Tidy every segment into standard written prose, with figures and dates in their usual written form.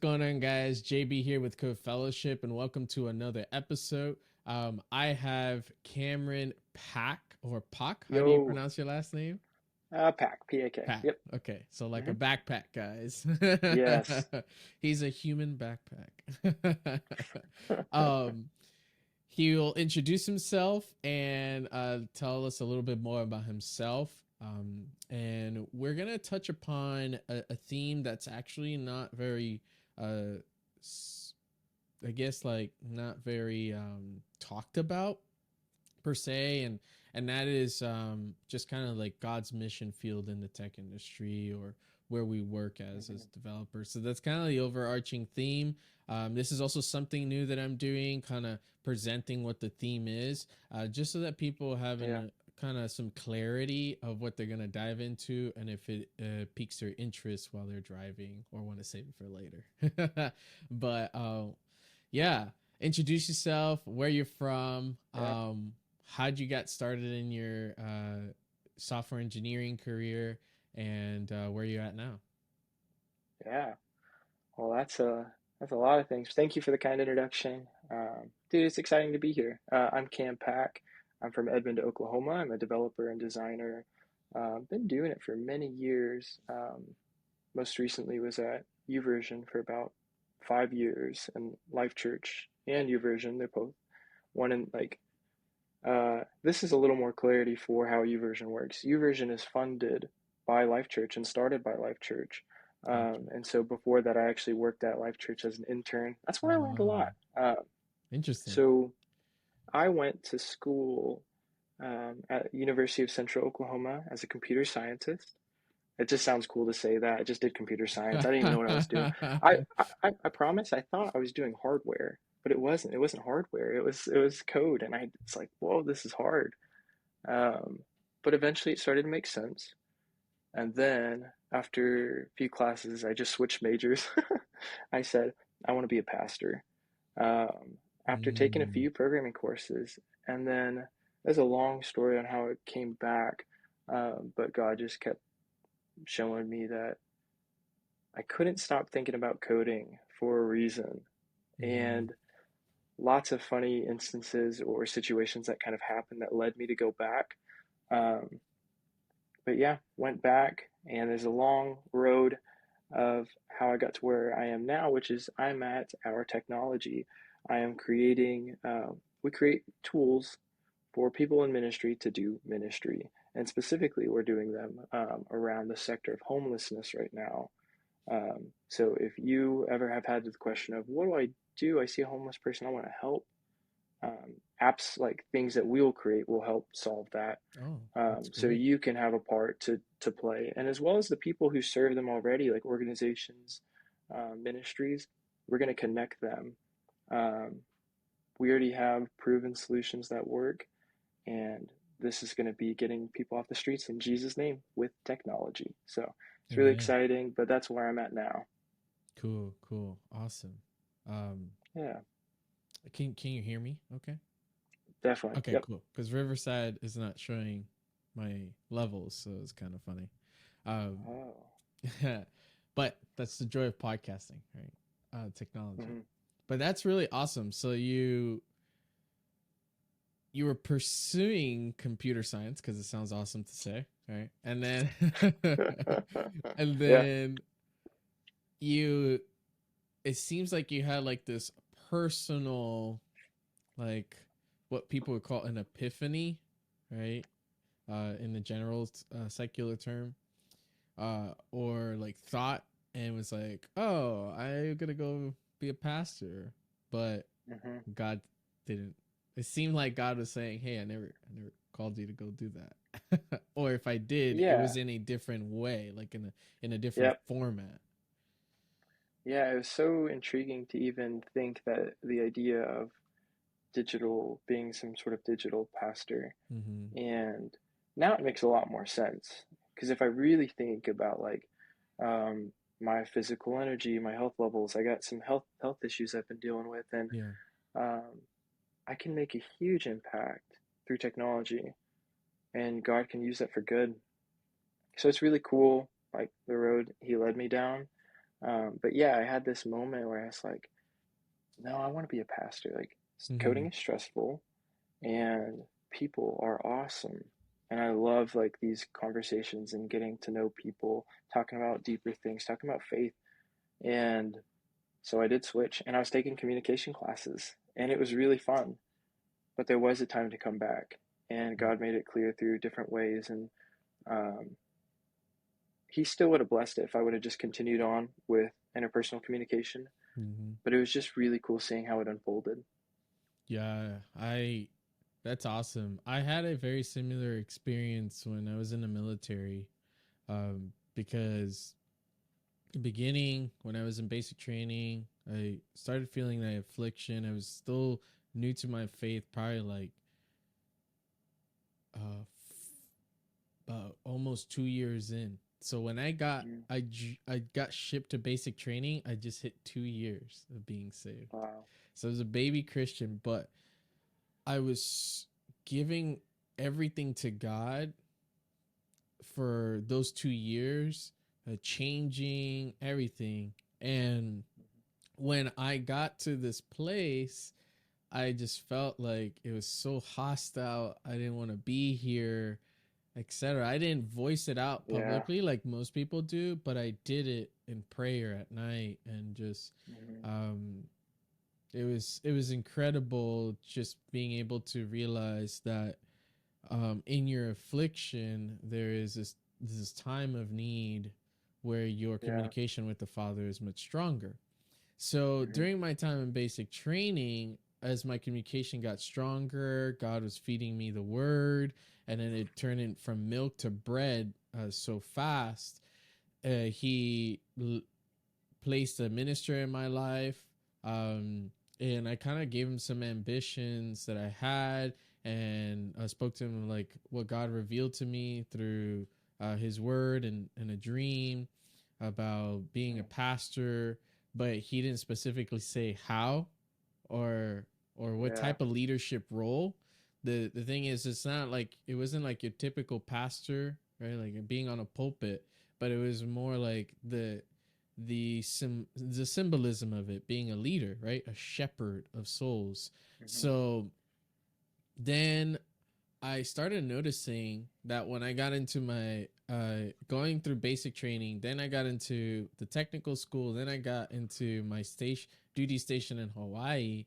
Going on, guys? JB here with codeFellowship, and welcome to another episode. I have Cameron Pack or Pak. How do you Yo, pronounce your last name? Pack, P-A-K. Pack. Yep. Okay, so like hmm a backpack, guys. Yes. He's a human backpack. um, he will introduce himself and tell us a little bit more about himself. And we're gonna touch upon a theme that's actually not very uh I guess like not very talked about per se, and that is just kind of like God's mission field in the tech industry, or where we work as hmm developers. So that's kind of the overarching theme. This is also something new that I'm doing, kind of presenting what the theme is, just so that people have Yeah. kind of some clarity of what they're gonna dive into, and if it piques their interest while they're driving or want to save it for later. But yeah, introduce yourself, where you're from, Yeah. how'd you get started in your software engineering career, and where you're at now. Yeah. Well, that's a lot of things. Thank you for the kind introduction. Dude, it's exciting to be here. I'm Cam Pak. I'm from Edmond, Oklahoma. I'm a developer and designer. Been doing it for many years. Most recently was at YouVersion for about 5 years, and Life Church and YouVersion. They're both one in like this is a little more clarity for how YouVersion works. YouVersion is funded by Life Church and started by Life Church. Gotcha. And so before that, I actually worked at Life Church as an intern. That's where I learned a Oh, lot. interesting. So I went to school at University of Central Oklahoma as a computer scientist. It just sounds cool to say that. I just did computer science. I didn't even know what I was doing. I promise I thought I was doing hardware, but it wasn't. It wasn't hardware. It was code, and it's like, whoa, this is hard. Um, but eventually, it started to make sense. And then after a few classes, I just switched majors. I said I want to be a pastor. Um, After taking a Mm, few programming courses, and then there's a long story on how it came back. But God just kept showing me that I couldn't stop thinking about coding for a reason. mm, And lots of funny instances or situations that kind of happened that led me to go back. Um, but yeah, went back, and there's a long road of how I got to where I am now, which is I'm at Our Technology. I am creating, we create tools for people in ministry to do ministry. And specifically, we're doing them around the sector of homelessness right now. So if you ever have had the question of what do I do? I see a homeless person, I want to help. Apps like things that we'll create will help solve that. oh, that's So great. you can have a part to play, and as well as the people who serve them already, like organizations, ministries, we're going to connect them. Um, we already have proven solutions that work, and this is going to be getting people off the streets in Jesus' name with technology. So it's really Amen. exciting, but that's where I'm at now. Cool, cool, awesome. um Yeah, can you hear me okay? definitely. Okay, Yep. cool, because Riverside is not showing my levels, so it's kind of funny. um Oh. but that's the joy of podcasting, right? Technology. hmm But that's really awesome. So you were pursuing computer science because it sounds awesome to say, right? And then and Yeah. then you it seems like you had like this personal, like, what people would call an epiphany, right? In the general secular term, or like thought, and was like, oh, I'm gonna go be a pastor. But hmm God didn't. It seemed like God was saying, hey, I never called you to go do that. Or if I did, it was Yeah. in a different way, like in a different Yep. format. Yeah, it was so intriguing to even think that the idea of digital being some sort of digital pastor. Mm-hmm. And now it makes a lot more sense. Because if I really think about like my physical energy, my health levels, I got some health issues I've been dealing with, and Yeah. um, I can make a huge impact through technology, and God can use that for good. So it's really cool, like the road He led me down. But yeah, I had this moment where I was like, no, I want to be a pastor. Like, Mm-hmm. coding is stressful, and people are awesome. And I love like these conversations and getting to know people, talking about deeper things, talking about faith. And so I did switch, and I was taking communication classes, and it was really fun. But there was a time to come back, and God made it clear through different ways. And um, He still would have blessed it if I would have just continued on with interpersonal communication. Mm-hmm. But it was just really cool seeing how it unfolded. Yeah, that's awesome. I had a very similar experience when I was in the military. Because the beginning, when I was in basic training, I started feeling that affliction. I was still new to my faith, probably like uh, almost 2 years in. So when Mm, I got shipped to basic training, I just hit 2 years of being saved. wow. So I was a baby Christian, but I was giving everything to God for those 2 years, changing everything. And when I got to this place, I just felt like it was so hostile. I didn't want to be here, etc. I didn't voice it out Yeah. publicly like most people do, but I did it in prayer at night and just Hmm. um it was incredible just being able to realize that in your affliction there is this time of need where your Yeah. communication with the Father is much stronger. So Hmm. during my time in basic training, as my communication got stronger, God was feeding me the word, and then it turned in from milk to bread so fast. He placed a minister in my life, um, and I kind of gave him some ambitions that I had, and I spoke to him like what God revealed to me through His Word and a dream about being a pastor, but he didn't specifically say how or what Yeah. type of leadership role. The thing is, it's not like it wasn't like your typical pastor, right? Like being on a pulpit, but it was more like the symbolism of it being a leader, right? A shepherd of souls. Hmm. So then I started noticing that when I got into my going through basic training, then I got into the technical school, then I got into my station duty station in Hawaii.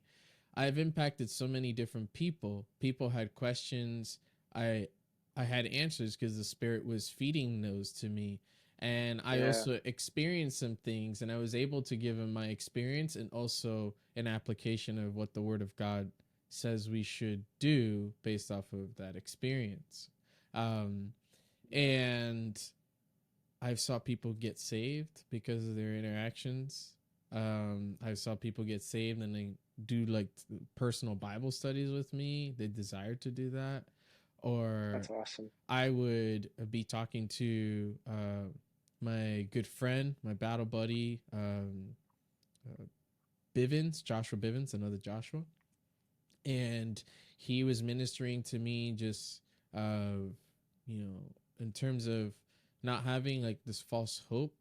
I've impacted so many different people. People had questions. I I had answers because the spirit was feeding those to me. And I Yeah. also experienced some things and I was able to give them my experience and also an application of what the word of God says we should do based off of that experience. Um, Yeah. and I saw people get saved because of their interactions. I saw people get saved and they do like personal Bible studies with me. They desire to do that. Or That's awesome. I would be talking to my good friend, my battle buddy, uh, Bivens, Joshua Bivens, another Joshua. And he was ministering to me just, in terms of not having like this false hope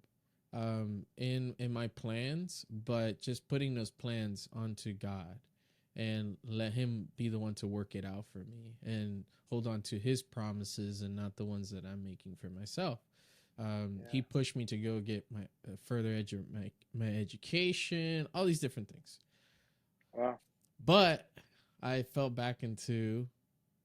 in my plans, but just putting those plans onto God and let him be the one to work it out for me and hold on to his promises and not the ones that I'm making for myself. He Yeah. pushed me to go get my my education, all these different things. Wow. But I fell back into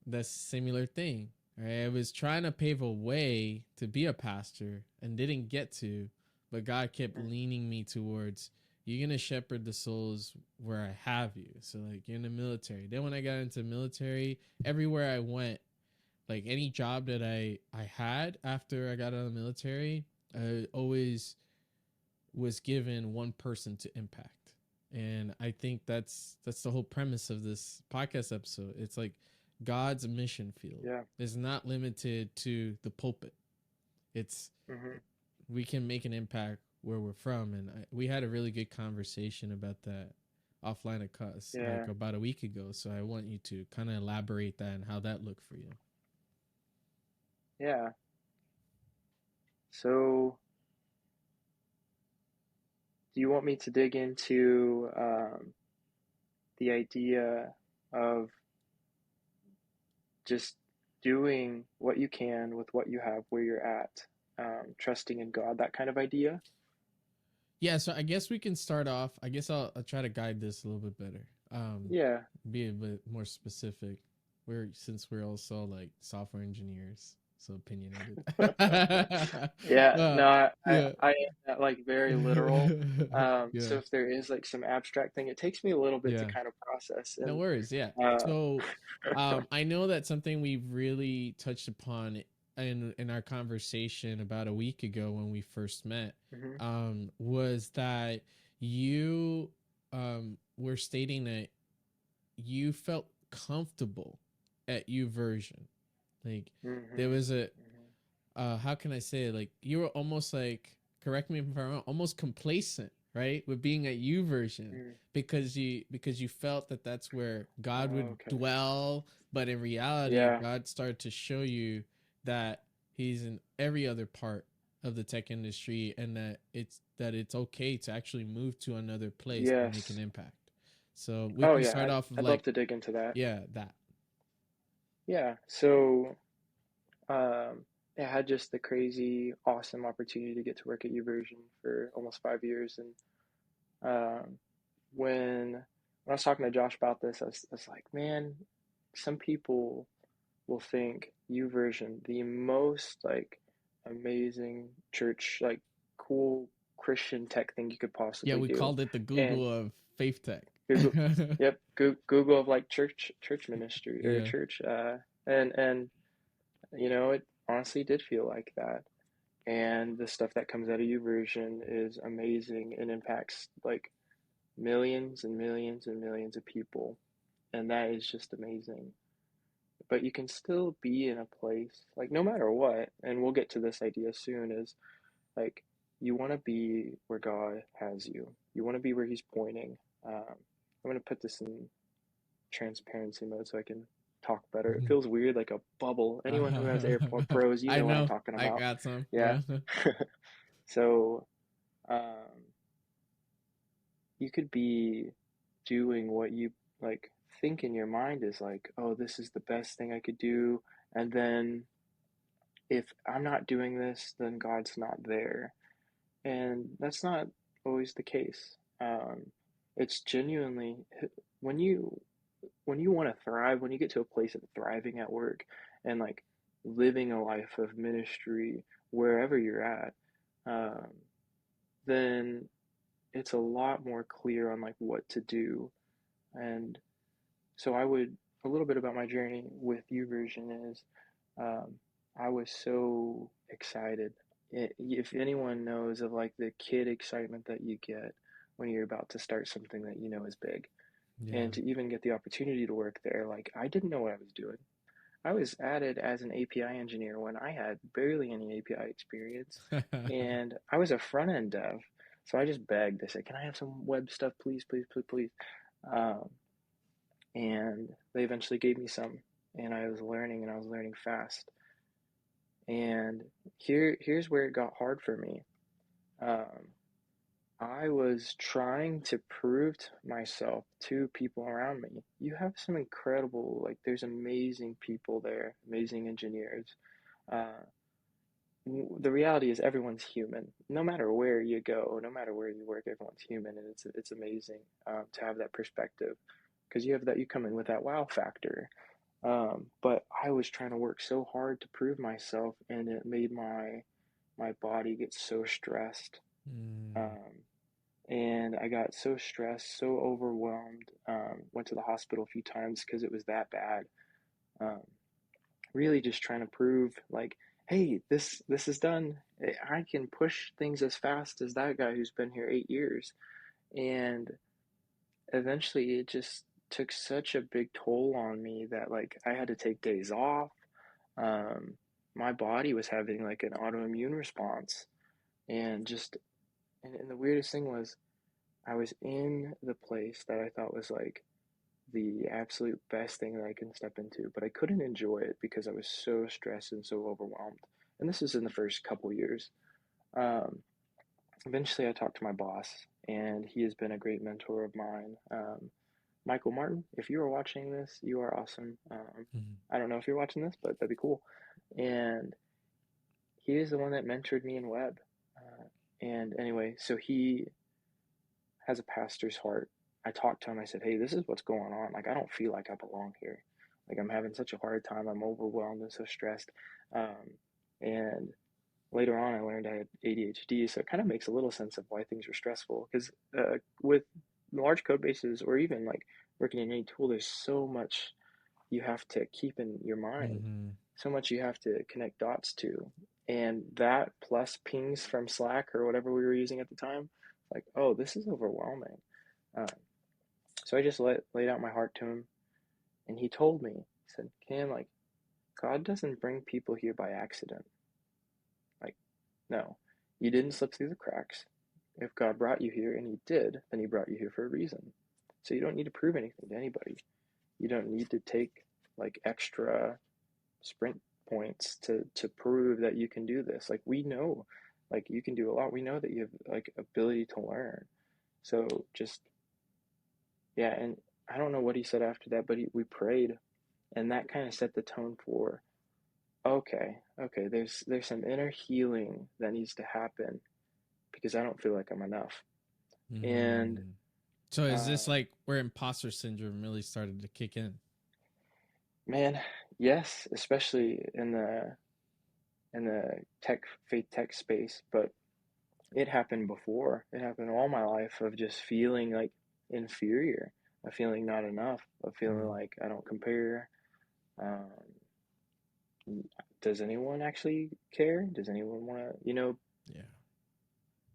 the similar thing. Right? I was trying to pave a way to be a pastor and didn't get to, but God kept Mm. leaning me towards you're gonna shepherd the souls where I have you. So like you're in the military. Then when I got into military, everywhere I went, like any job that I had after I got out of the military, I always was given one person to impact. And I think that's the whole premise of this podcast episode. It's like God's mission field Yeah. is not limited to the pulpit. It's Hmm. we can make an impact where we're from, and we had a really good conversation about that offline of us like Yeah. about a week ago. So I want you to kind of elaborate that and how that looked for you. Yeah. So do you want me to dig into the idea of just doing what you can with what you have where you're at, trusting in God, that kind of idea? Yeah, so I guess we can start off. I guess I'll try to guide this a little bit better. Um, Yeah. be a bit more specific. Since we're also like software engineers, so opinionated. Yeah, no, Yeah. I am that like very literal. Yeah. So if there is like some abstract thing, it takes me a little bit to Yeah. kind of process. No And worries. Yeah. uh, So, I know that something we've really touched upon in our conversation about a week ago when we first met, mhm, was that you were stating that you felt comfortable at U version. Like there mhm, was a mhm. how can I say it? Like you were almost like, correct me if I'm wrong, almost complacent, right, with being at U version Mm. because you felt that that's where God Oh, would okay. dwell, but in reality, Yeah. God started to show you that He's in every other part of the tech industry, and that it's okay to actually move to another place and make an Yes. impact. So we Oh, can yeah. start I'd off of I'd love like, to dig into that. yeah, that. Yeah. So, um, I had just the crazy, awesome opportunity to get to work at Uversion for almost 5 years, and um, when I was talking to Josh about this, I was like, man, some people will think YouVersion the most like amazing church, like cool Christian tech thing you could Yeah, possibly we do. called it the And Google of faith tech. Google, yep, Google of like church ministry or Yeah. church, and it honestly did feel like that. And the stuff that comes out of YouVersion is amazing and impacts like millions and millions and millions of people, and that is just amazing. But you can still be in a place like no matter what, and we'll get to this idea soon, is like you want to be where God has you. You want to be where He's pointing. I'm going to put this in transparency mode so I can talk better. It feels weird, like a bubble. Anyone who has AirPod Pros, you I know what I'm know. talking I about. got some. Yeah. Yeah. So, um, you could be doing what you like think in your mind is like, oh, this is the best thing I could do. And then if I'm not doing this, then God's not there. And that's not always the case. It's genuinely when you want to thrive, when you get to a place of thriving at work and like living a life of ministry wherever you're at, um, then it's a lot more clear on like what to do. And so a little bit about my journey with YouVersion is um, I was so excited. If anyone knows of like the kid excitement that you get when you're about to start something that you know is big, Yeah. and to even get the opportunity to work there, like I didn't know what I was doing. I was added as an API engineer when I had barely any API experience, and I was a front end dev. So I just begged. I said, "Can I have some web stuff, please, please, please, please?" Um, and they eventually gave me some, and I was learning, and I was learning fast. And here's where it got hard for me. Um, I was trying to prove to myself to people around me. You have some incredible, like, there's amazing people there, amazing engineers. Uh, the reality is everyone's human. No matter where you go, no matter where you work, everyone's human, and it's amazing to have that perspective because you come in with that wow factor. But I was trying to work so hard to prove myself, and it made my body get so stressed. Mm. Um, and I got so stressed, so overwhelmed. Went to the hospital a few times because it was that bad. Um, really, just trying to prove, like, hey, this is done. I can push things as fast as that guy who's been here 8 years. And eventually, it just took such a big toll on me that like I had to take days off. Um, my body was having like an autoimmune response, and and the weirdest thing was I was in the place that I thought was like the absolute best thing that I can step into, but I couldn't enjoy it because I was so stressed and so overwhelmed. And this is in the first couple years. Um, eventually I talked to my boss, and he has been a great mentor of mine. Michael Martin, if you are watching this, you are awesome. Mhm. I don't know if you're watching this, but that'd be cool. And he is the one that mentored me in web. And anyway, so he has a pastor's heart. I talked to him. I said, "Hey, this is what's going on. Like, I don't feel like I belong here. Like, I'm having such a hard time. I'm overwhelmed and so stressed." Um, and later on, I learned I had ADHD, so it kind of makes a little sense of why things were stressful. Because with large code bases, or even like working in any tool, there's so much you have to keep in your mind, Mhm. so much you have to connect dots to. And that plus pings from Slack or whatever we were using at the time, like, oh, this is overwhelming. Uh, so I just laid out my heart to him, and he told me, he said, Cam, like, God doesn't bring people here by accident. Like, no, you didn't slip through the cracks. If God brought you here, and he did, then he brought you here for a reason. So you don't need to prove anything to anybody. You don't need to take like extra sprint points to prove that you can do this. Like we know, like you can do a lot. We know that you have like ability to learn. So just yeah, and I don't know what he said after that, but we prayed, and that kind of set the tone for okay, there's some inner healing that needs to happen because I don't feel like I'm enough. And Mhm. So is this um, like where imposter syndrome really started to kick in? man, yes, especially in the tech faith tech space, but it happened before. It happened all my life of just feeling like inferior, of feeling not enough, of feeling Mhm. like I don't compare. Um, does anyone actually care? Does anyone want to, Yeah.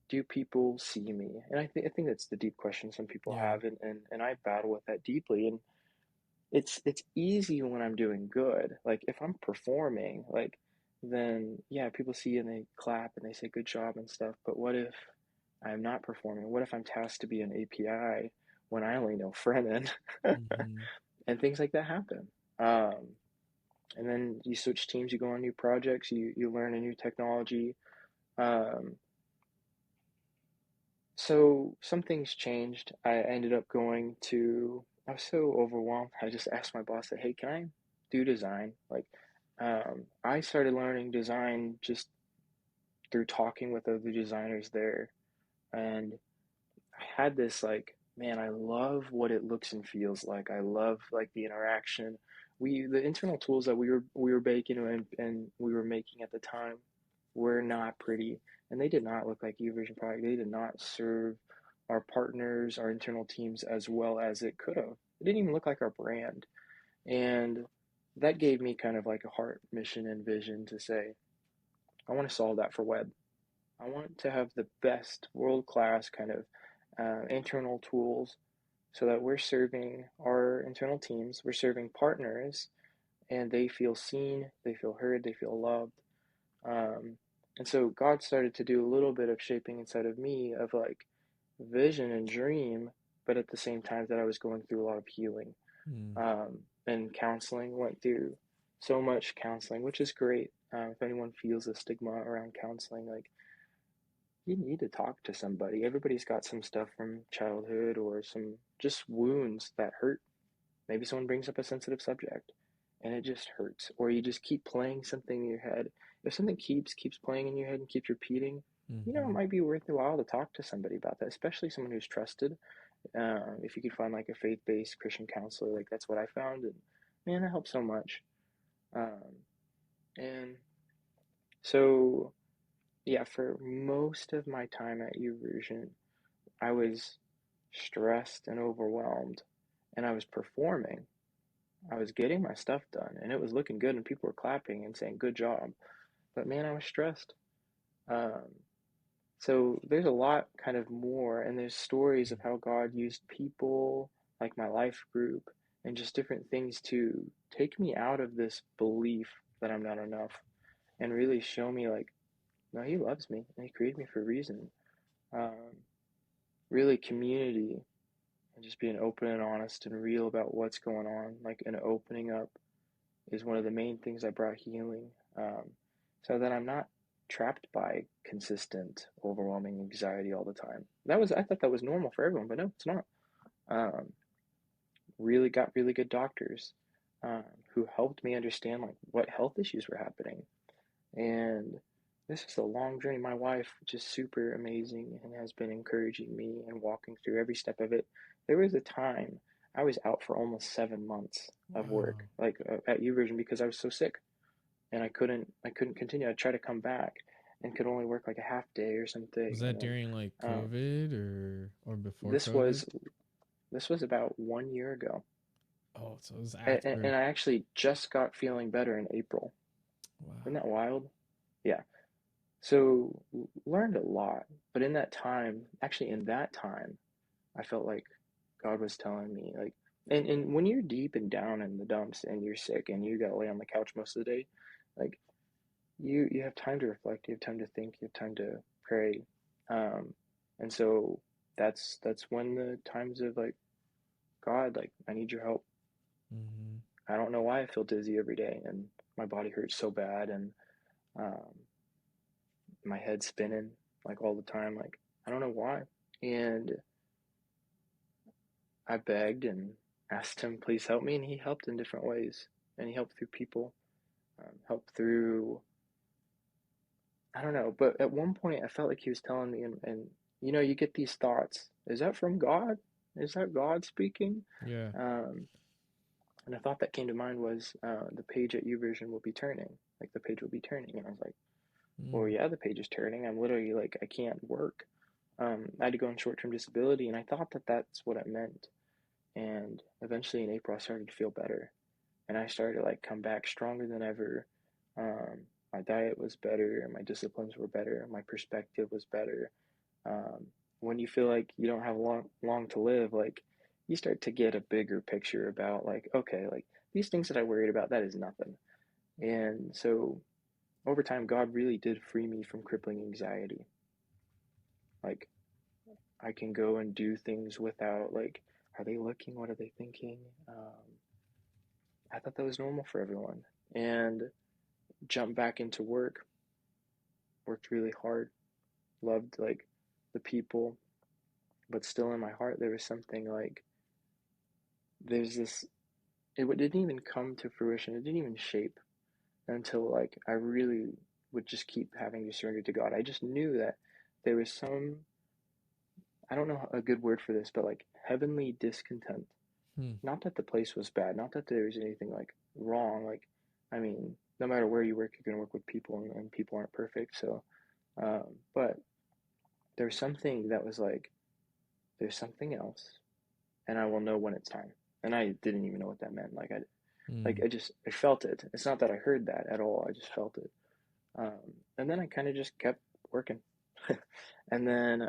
do people see me? And I think that's the deep question some people Yeah. have, and I battle with that deeply. And it's easy when I'm doing good. Like if I'm performing, like then yeah, people see and they clap and they say good job and stuff. But what if I'm not performing? What if I'm tasked to be an API when I only know front end? Mhm. And things like that happen. Um, and then you switch teams, you go on new projects, you learn a new technology. Um, so some things changed. I ended up going to. I was so overwhelmed. I just asked my boss, "Hey, can I do design?" Like, I started learning design just through talking with other designers there, and I had this like, man, I love what it looks and feels like. I love like the interaction. The internal tools that we were baking and we were making at the time were not pretty, and they did not look like YouVersion product. They did not serve our partners, our internal teams as well as it could have. It didn't even look like our brand, and that gave me kind of like a heart mission and vision to say, I want to solve that for web. I want to have the best world class kind of internal tools so that we're serving our internal teams, we're serving partners, and they feel seen, they feel heard, they feel loved. Um, and so God started to do a little bit of shaping inside of me of like vision and dream, but at the same time that I was going through a lot of healing. Mhm. And counseling, went through so much counseling, which is great. If anyone feels a stigma around counseling, like you need to talk to somebody. Everybody's got some stuff from childhood or some just wounds that hurt. Maybe someone brings up a sensitive subject and it just hurts. Or you just keep playing something in your head. If something keeps playing in your head and keeps repeating, it Mhm. might be worth a while to talk to somebody about that, especially someone who's trusted. If you could find like a faith-based Christian counselor, like that's what I found, and man, that helps so much. Um, and so, yeah, for most of my time at Uversion, I was stressed and overwhelmed, and I was performing. I was getting my stuff done, and it was looking good, and people were clapping and saying, "Good job." But man, I was stressed. Um, so there's a lot kind of more, and there's stories of how God used people, like my life group, and just different things to take me out of this belief that I'm not enough and really show me, like, no, He loves me, and He created me for a reason. Um, really, community and just being open and honest and real about what's going on, like an opening up is one of the main things that brought healing. So that I'm not trapped by consistent, overwhelming anxiety all the time. I thought that was normal for everyone, but no, it's not. Um, really got really good doctors um, who helped me understand like what health issues were happening. And this is a long journey. My wife just super amazing and has been encouraging me and walking through every step of it. There was a time I was out for almost 7 months of work, Wow. like at Uversion, because I was so sick and I couldn't continue. I tried to come back and could only work like a half day or Was something. that And then during like um, COVID or before this COVID? was this was about 1 year ago, Oh, so it was and after. I actually just got feeling better in April. Isn't Wow. that wild? Yeah. So learned a lot, but in that time, I felt like God was telling me like, and when you're deep and down in the dumps and you're sick and you gotta lay on the couch most of the day, like you have time to reflect, you have time to think, you have time to pray, um, and so that's when the times of like God, like I need your help. Mm-hmm. I don't know why I feel dizzy every day and my body hurts so bad and um, my head spinning like all the time. Like I don't know why. And I begged and asked him, please help me, and he helped in different ways. And he helped through people, helped through I don't know. But at one point, I felt like he was telling me, and you get these thoughts. Is that from God? Is that God speaking? Yeah. Um, and a thought that came to mind was the page at YouVersion will be turning. Like the page will be turning, and I was like, well, Mm. yeah, the page is turning. I'm literally like, I can't work. I had to go on short-term disability, and I thought that that's what it meant. And eventually in April, I started to feel better, and I started to like come back stronger than ever. My diet was better, my disciplines were better, my perspective was better. Um, when you feel like you don't have long to live, like you start to get a bigger picture about like, okay, like these things that I worried about, that is nothing. And so over time, God really did free me from crippling anxiety. Like I can go and do things without like, are they looking? What are they thinking? I thought that was normal for everyone. And jumped back into work, worked really hard, loved like the people, but still in my heart there was something like there's this it didn't even come to fruition. It didn't even shape until like I really would just keep having to surrender to God. I just knew that there was some I don't know a good word for this, but like heavenly discontent. Hmm. Not that the place was bad, not that there was anything like wrong. Like, I mean, no matter where you work, you're gonna work with people, and people aren't perfect. So, but there's something that was like, there's something else, and I will know when it's time. And I didn't even know what that meant. Mm. I felt it. It's not that I heard that at all. I just felt it. And then I kind of just kept working. And then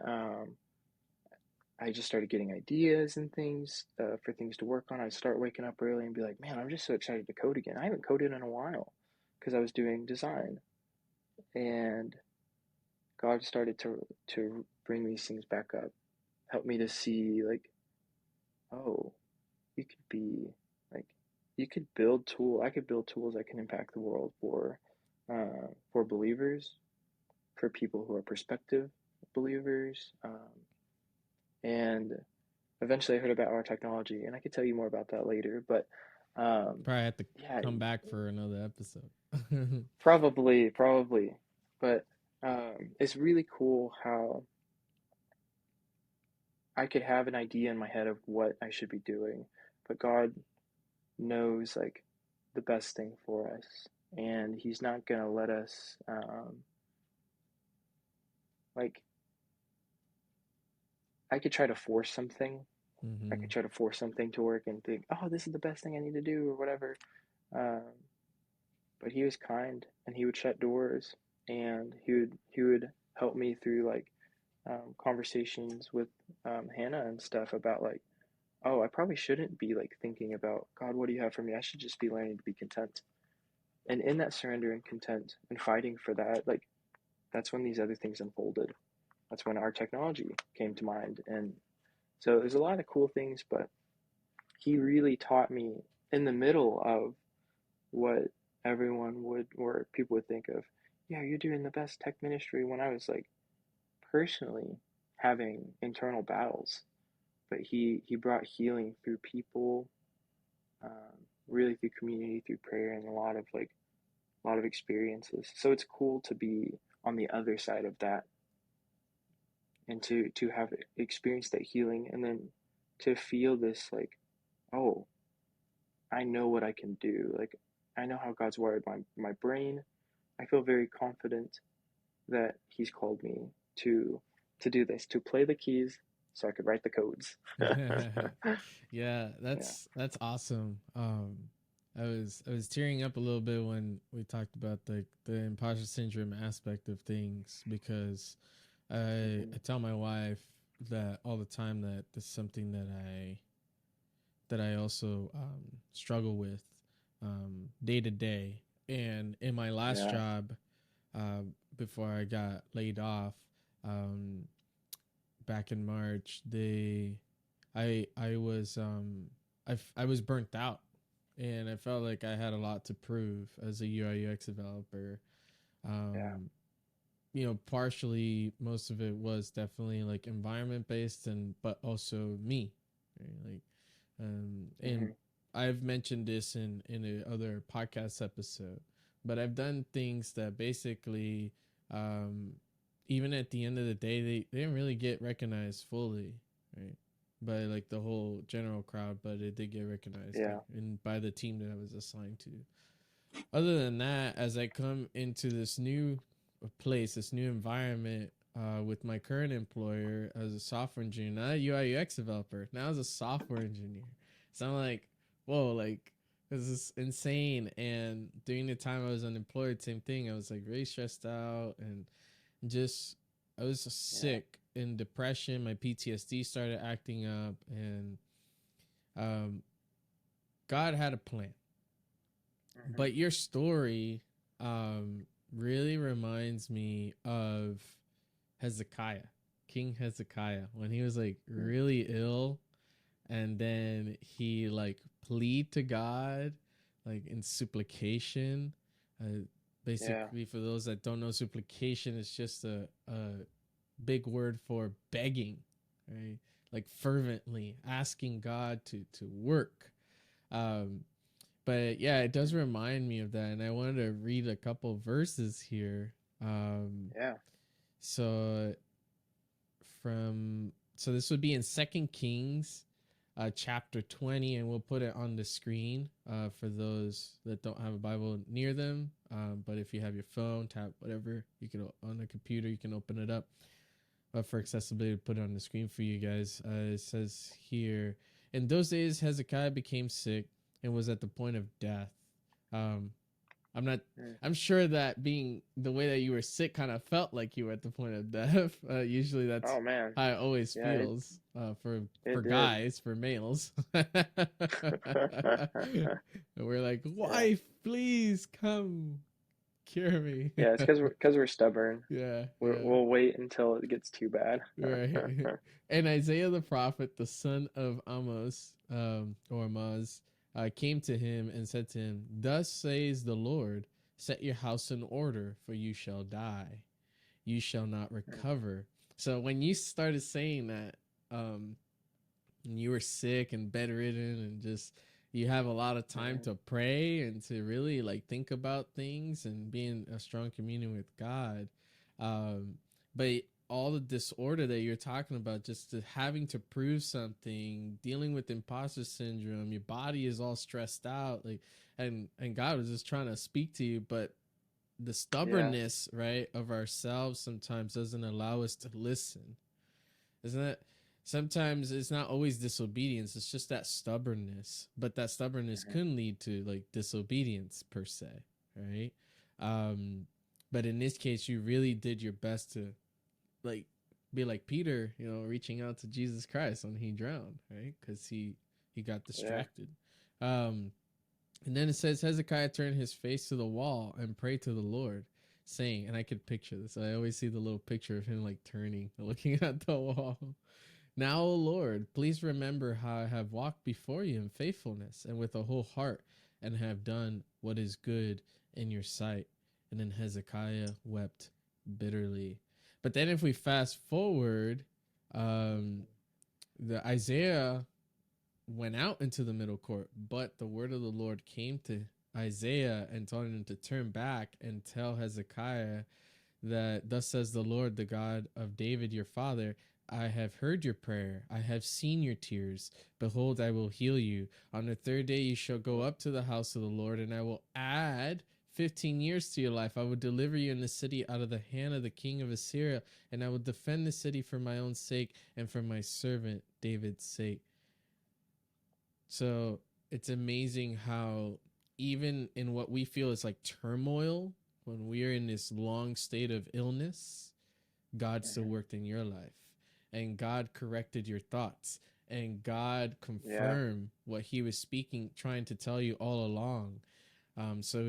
I just started getting ideas and things for things to work on. I'd start waking up early and be like, man, I'm just so excited to code again. I haven't coded in a while because I was doing design. And God started to bring these things back up, help me to see like, oh, you could be like, you could build I could build tools that can impact the world for believers, for people who are prospective believers, and eventually I heard about our technology, and I could tell you more about that later. But um, Probably have to yeah, come back for another episode. probably. But it's really cool how I could have an idea in my head of what I should be doing, but God knows like the best thing for us, and He's not gonna let us like I could try to force something. I Mm-hmm. could try to force something to work and think, oh, this is the best thing I need to do or whatever. Um, but He was kind, and He would shut doors, and He would help me through like conversations with Hannah and stuff about like, oh, I probably shouldn't be like thinking about God, what do you have for me? I should just be learning to be content. And in that surrender and content and fighting for that, like that's when these other things unfolded. That's when our technology came to mind. And so there's a lot of cool things, but He really taught me in the middle of what everyone would or people would think of. yeah, you're doing the best tech ministry, when I was like personally having internal battles. But he brought healing through people, really through community, through prayer, and a lot of experiences. So it's cool to be on the other side of that, and to have experienced that healing, and then to feel this like, oh, I know what I can do. Like, I know how God's wired my brain. I feel very confident that He's called me to to do this, to play the keys so I could write the codes. Yeah, Yeah, that's awesome. I was tearing up a little bit when we talked about the imposter syndrome aspect of things, because I hmm, tell my wife that all the time, that this is something that I also struggle with day to day. And in my last yeah, job, uh, before I got laid off, um, back in March, I was I was burnt out, and I felt like I had a lot to prove as a UI UX developer. yeah, Um, partially, most of it was definitely like environment based, and but also me, right? Like, and hmm, I've mentioned this in a other podcast episode, but I've done things that basically, um, even at the end of the day, they didn't really get recognized fully, right? By like the whole general crowd, but it did get recognized, yeah, and by the team that I was assigned to. Other than that, as I come into this new place, this new environment, with my current employer as a software engineer, not a UI UX developer, now as a software engineer. So I'm like, whoa, like this is insane. And during the time I was unemployed, same thing. I was like really stressed out, and just I was yeah, sick in depression. My PTSD started acting up, and um, God had a plan. hmm, But your story really reminds me of Hezekiah, King Hezekiah, when he was like really ill, and then he like plead to God, like in supplication. yeah, Basically, for those that don't know, supplication is just a big word for begging, right? Like fervently asking God to work. Um, but yeah, it does remind me of that, and I wanted to read a couple verses here. Um, yeah, so so this would be in Second Kings, chapter 20, and we'll put it on the screen for those that don't have a Bible near them. But if you have your phone, tab, whatever, you can on a computer, you can open it up. But for accessibility, put it on the screen for you guys. It says here, in those days, Hezekiah became sick and was at the point of death. Um, I'm not. mm. I'm sure that being the way that you were sick kind of felt like you were at the point of death. Usually, that's Oh man, how it always yeah, feels for it did. guys, for males. And we're like, Yeah, wife, please come cure me. yeah, it's because we're stubborn. Yeah, yeah. We'll wait until it gets too bad. Right. And Isaiah the prophet, the son of Amos, or Amaz, came to him and said to him, thus says the Lord, set your house in order, for you shall die. You shall not recover. So when you started saying that, um, and you were sick and bedridden, and just you have a lot of time Mm-hmm. to pray and to really like think about things and be in a strong communion with God. Um, but all the disorder that you're talking about, just having to prove something, dealing with imposter syndrome, your body is all stressed out, like, and God was just trying to speak to you, but the Yeah, stubbornness, right, of ourselves sometimes doesn't allow us to listen. Isn't it? Sometimes it's not always disobedience, it's just that stubbornness. But that stubbornness hmm, can lead to like disobedience per se, right? Um, but in this case, you really did your best to like be like Peter, reaching out to Jesus Christ when he drowned, right? Because he got yeah, distracted. Um, and then it says Hezekiah turned his face to the wall and prayed to the Lord, saying, and I could picture this. I always see the little picture of him like turning, looking at the wall. Now, O Lord, please remember how I have walked before you in faithfulness and with a whole heart, and have done what is good in your sight. and then Hezekiah wept bitterly. But then if we fast forward, um, the Isaiah went out into the middle court, but the word of the Lord came to Isaiah and told him to turn back and tell Hezekiah that thus says the Lord, the God of David your father, I have heard your prayer. I have seen your tears. Behold, I will heal you. On the third day you shall go up to the house of the Lord, and I will add 15 years to your life. I will deliver you in the city out of the hand of the king of Assyria, and I will defend the city for my own sake and for my servant David's sake. So it's amazing how even in what we feel is like turmoil, when we are in this long state of illness, God still Hmm. worked in your life, and God corrected your thoughts, and God Yeah. confirmed what he was speaking, trying to tell you all along. So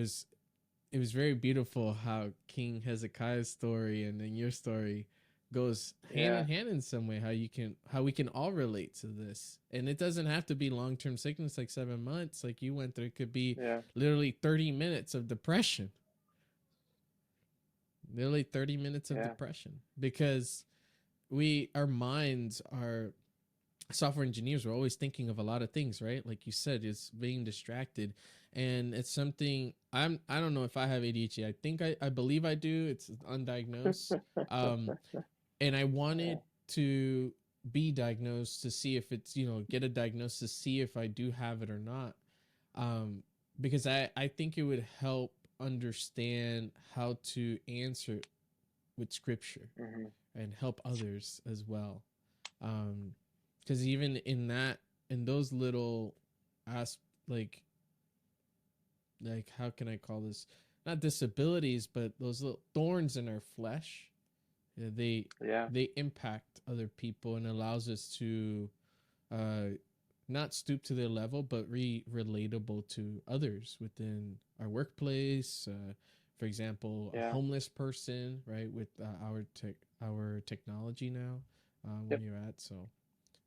it was very beautiful how King Hezekiah's story and then your story goes hand in Yeah. hand in some way, how we can all relate to this. And it doesn't have to be long-term sickness like 7 months like you went through. It could be Yeah. literally 30 minutes of depression. Literally 30 minutes of Yeah. depression, because our minds are software engineers. We're always thinking of a lot of things, right? Like you said, it's being distracted. And it's something I don't know if I have ADHD. I believe I do. It's undiagnosed. Um and I Yeah. wanted to be diagnosed to see if it's, get a diagnosis to see if I do have it or not. Um because I think it would help understand how to answer with scripture Hmm. and help others as well. Because even in those little as like how can I call this, not disabilities, but those little thorns in our flesh, they Yeah. they impact other people and allows us to uh not stoop to their level, but relatable to others within our workplace. For example, a Yeah. homeless person, right? With our technology now, where Yep. you're at. So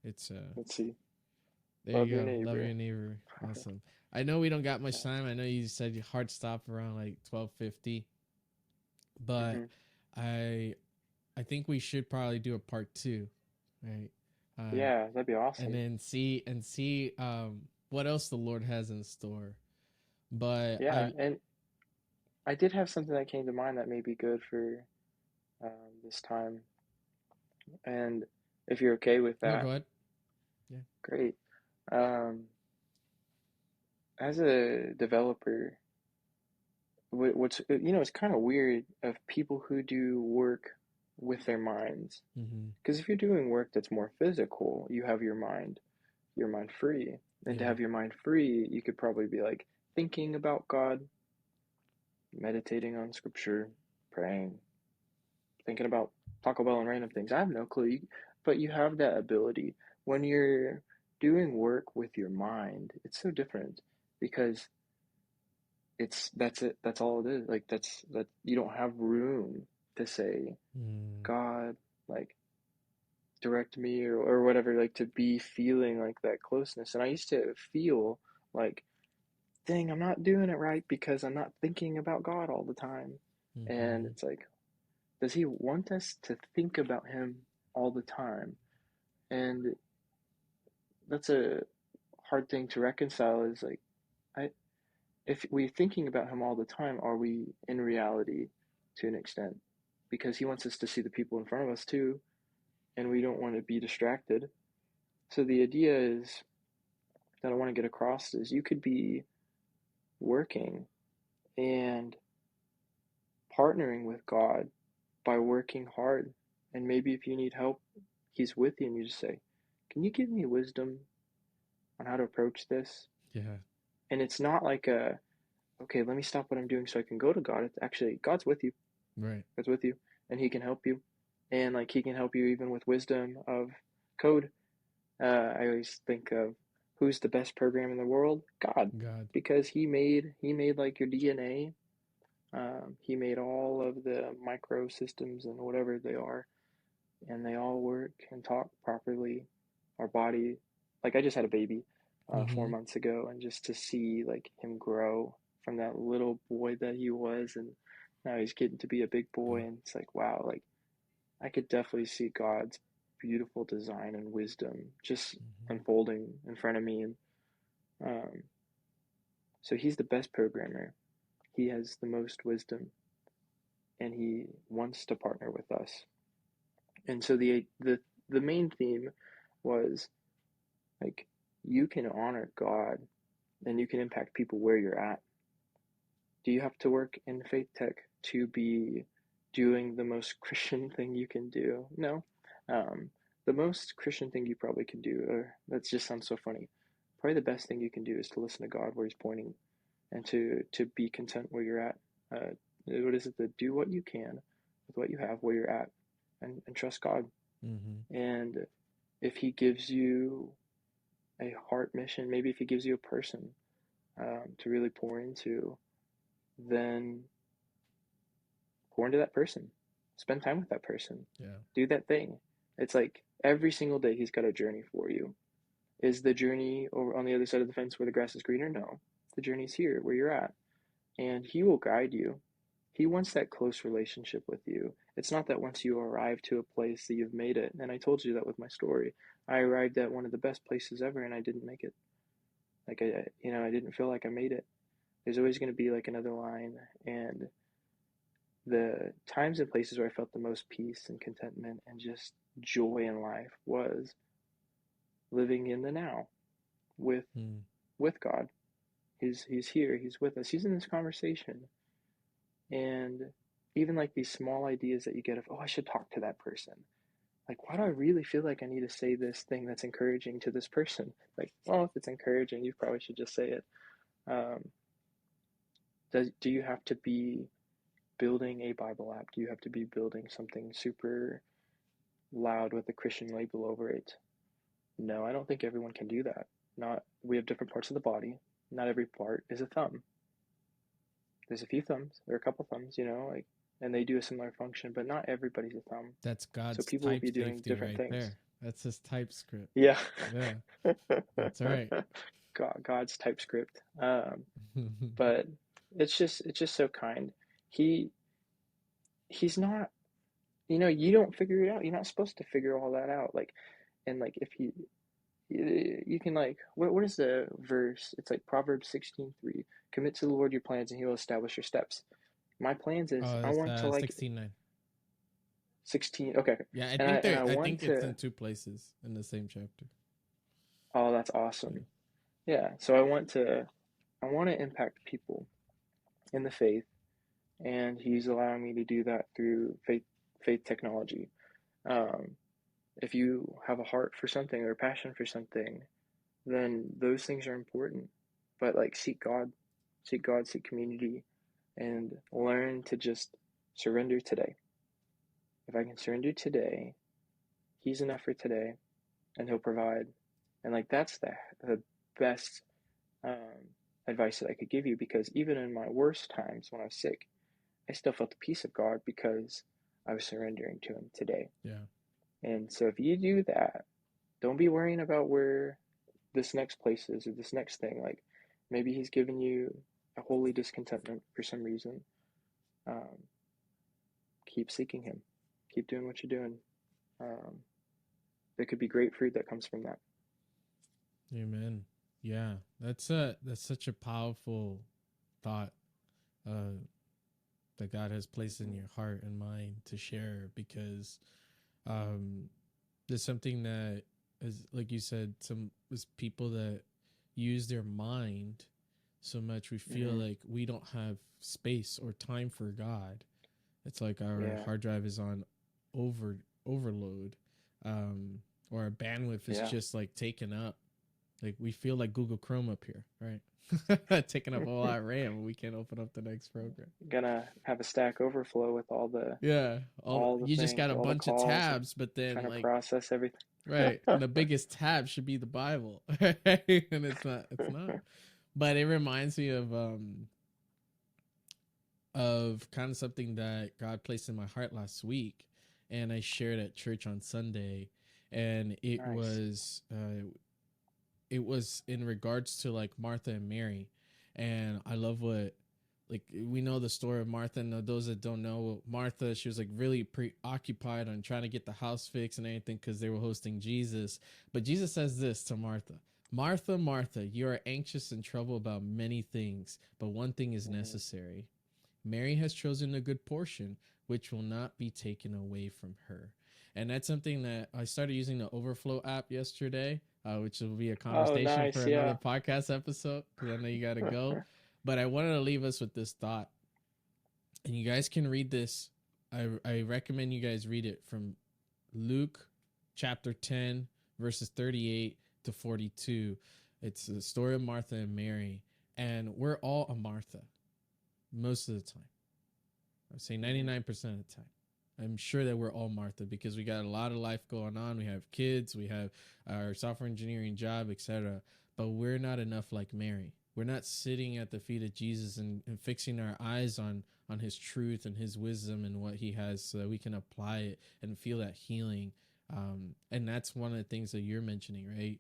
it's Let's see. there Love you your go. Love your neighbor. neighbor. Awesome. I know we don't got much Yeah. time. I know you said your hard stop around like 12:50, but Hmm. I I think we should probably do a part two, right? Uh, Yeah. That'd be and awesome. then see what else the Lord has in store. But Yeah. And I did have something that came to mind that may be good for this time. And if you're okay with no, go that, ahead. Yeah. great. Um, as a developer, it's kind of weird of people who do work with their minds. Mm-hmm. Because if you're doing work that's more physical, you have your mind free. And to Yeah. have your mind free, you could probably be like thinking about God, meditating on scripture, praying, thinking about Taco Bell and random things. I have no clue, but you have that ability. When you're doing work with your mind, it's so different because that's it. That's all it is. Like that you don't have room to say, Mm. God, like direct me or whatever, like to be feeling like that closeness. And I used to feel like, dang, I'm not doing it right because I'm not thinking about God all the time. And Mm-hmm. it's like, does he want us to think about him all the time? And that's a hard thing to reconcile is like, I if we're thinking about him all the time, are we in reality to an extent? Because he wants us to see the people in front of us too, and we don't want to be distracted. So the idea is that I want to get across is you could be working and partnering with God by working hard. And maybe if you need help, he's with you and you just say, can you give me wisdom on how to approach this? Yeah. And it's not like okay, let me stop what I'm doing so I can go to God. It's actually, God's with you. Right. God's with you and he can help you. And like he can help you even with wisdom of code. I always think of who's the best program in the world? God. God. Because he made like your DNA. He made all of the microsystems and whatever they are, and they all work and talk properly. Our body, like I just had a baby four Mm-hmm. months ago, and just to see like him grow from that little boy that he was, and Now he's getting to be a big boy, Yeah. and it's like, wow, like I could definitely see God's beautiful design and wisdom just Hmm. unfolding in front of me. And um, so he's the best programmer. He has the most wisdom, and he wants to partner with us. And so the main theme was like you can honor God and you can impact people where you're at. Do you have to work in faith tech to be doing the most Christian thing you can do? No. Um, the most Christian thing you probably can do, or that just sounds so funny. Probably the best thing you can do is to listen to God where He's pointing, and to be content where you're at. What is it? To do what you can with what you have where you're at, and trust God. Hmm. And if He gives you a heart mission, maybe if He gives you a person to really pour into, then pour into that person. Spend time with that person. Yeah. Do that thing. It's like every single day He's got a journey for you. Is the journey over on the other side of the fence where the grass is greener? No. The journey's here where you're at. And He will guide you. He wants that close relationship with you. It's not that once you arrive to a place that you've made it. And I told you that with my story. I arrived at one of the best places ever and I didn't make it. Like I didn't feel like I made it. There's always going to be like another line. And the times and places where I felt the most peace and contentment and just joy in life was living in the now with Mm. with God. He's here, he's with us, he's in this conversation. And even like these small ideas that you get of, oh, I should talk to that person. Like, why do I really feel like I need to say this thing that's encouraging to this person? Like, well, if it's encouraging, you probably should just say it. Um, do you have to be building a Bible app? Do you have to be building something super loud with a Christian label over it? No, I don't think everyone can do that. Not We have different parts of the body. Not every part is a thumb. There's a few thumbs, or a couple thumbs, like, and they do a similar function, but not everybody's a thumb. That's So God's people will type be doing safety different right things. there. That's his TypeScript. Yeah. Yeah, that's right. God's TypeScript. But it's just so kind. He he's not, you don't figure it out. You're not supposed to figure all that out. Like, and like if you can, like, what is the verse? It's like Proverbs 16:3. Commit to the Lord your plans and He will establish your steps. My plans is Oh, I it's want to, like, 16:9. 16. Okay, okay. Yeah, I And I think and they I I want think it's to. in two places in the same chapter. Oh, that's Yeah. awesome. Yeah. So I want to impact people in the faith, and He's allowing me to do that through faith technology. Um, if you have a heart for something or a passion for something, then those things are important. But like seek God, seek community, and learn to just surrender today. If I can surrender today, He's enough for today, and He'll provide. And like that's the best um, advice that I could give you, because even in my worst times when I was sick, I still felt the peace of God because I was surrendering to Him today. Yeah. And so if you do that, don't be worrying about where this next place is or this next thing. Like, maybe He's given you a holy discontentment for some reason. Um, keep seeking Him. Keep doing what you're doing. Um, there could be great fruit that comes from that. Amen. Yeah, that's such a powerful thought uh that God has placed in your heart and mind to share, because um there's something that is, like you said, some is people that use their mind so much we feel Mm-hmm. like we don't have space or time for God. It's like our Yeah, hard drive is on over overload, um or our bandwidth is yeah. just like taken up. Like we feel like Google Chrome up here, right? Taking up all our RAM, we can't open up the next program. Gonna have a Stack Overflow with all the Yeah, all the you just got things, a all the bunch of calls, tabs, but then trying to like, process everything. right, and the biggest tab should be the Bible, right? And it's not. But it reminds me of kind of something that God placed in my heart last week, and I shared at church on Sunday, and Nice. it was in regards to like Martha and Mary, and I love what like we know the story of Martha, and those that don't know, Martha, she was like really preoccupied on trying to get the house fixed and everything because they were hosting Jesus. But Jesus says this to Martha: Martha, Martha, you are anxious and troubled about many things, but one thing is Mhm. necessary. Mary has chosen a good portion, which will not be taken away from her. And that's something that I started using the Overflow app yesterday, which will be a Oh, conversation for nice. another Yeah. podcast episode because I know you got to go. But I wanted to leave us with this thought, and you guys can read this. I recommend you guys read it from Luke chapter 10, verses 38 to 42. It's the story of Martha and Mary, and we're all a Martha most of the time. I would say Mhm. 99% of the time. I'm sure that we're all Martha because we got a lot of life going on. We have kids, we have our software engineering job, etc. But we're not enough like Mary. We're not sitting at the feet of Jesus and fixing our eyes on his truth and his wisdom and what he has so that we can apply it and feel that healing. And that's one of the things that you're mentioning, right?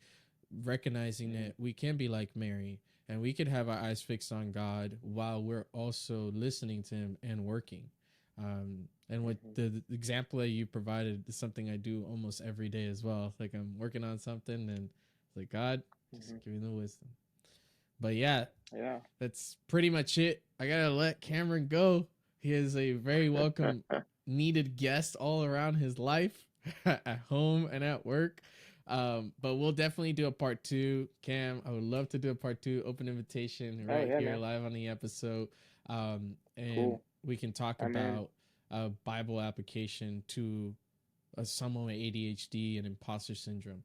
Recognizing Mhm. that we can be like Mary and we could have our eyes fixed on God while we're also listening to him and working. And what Mhm. the example that you provided is something I do almost every day as well. Like I'm working on something and it's like, God, just Mhm. give me the wisdom. But yeah, Yeah. that's pretty much it. I gotta let Cameron go. He is a very welcome, needed guest all around his life, at home and at work. But we'll definitely do a part two. Cam, I would love to do a part two. Open invitation Oh right yeah, here man. live on the episode. And Cool. we can talk I'm in. about a Bible application to someone with ADHD and imposter syndrome.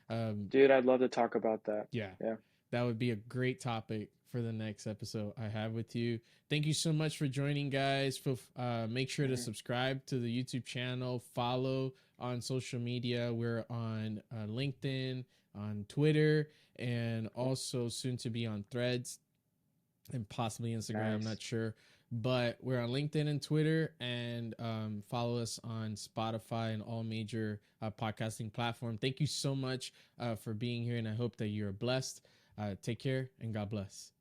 Um, Dude, I'd love to talk about that. yeah, Yeah. that would be a great topic for the next episode I have with you. Thank you so much for joining, guys. Make sure to Mhm. subscribe to the YouTube channel, follow on social media. We're on LinkedIn, on Twitter, and Cool. also soon to be on Threads and possibly Instagram. I'm Nice. not sure, but we're on LinkedIn and Twitter, and follow us on Spotify and all major podcasting platform. Thank you so much for being here, and I hope that you're blessed. Take care and God bless.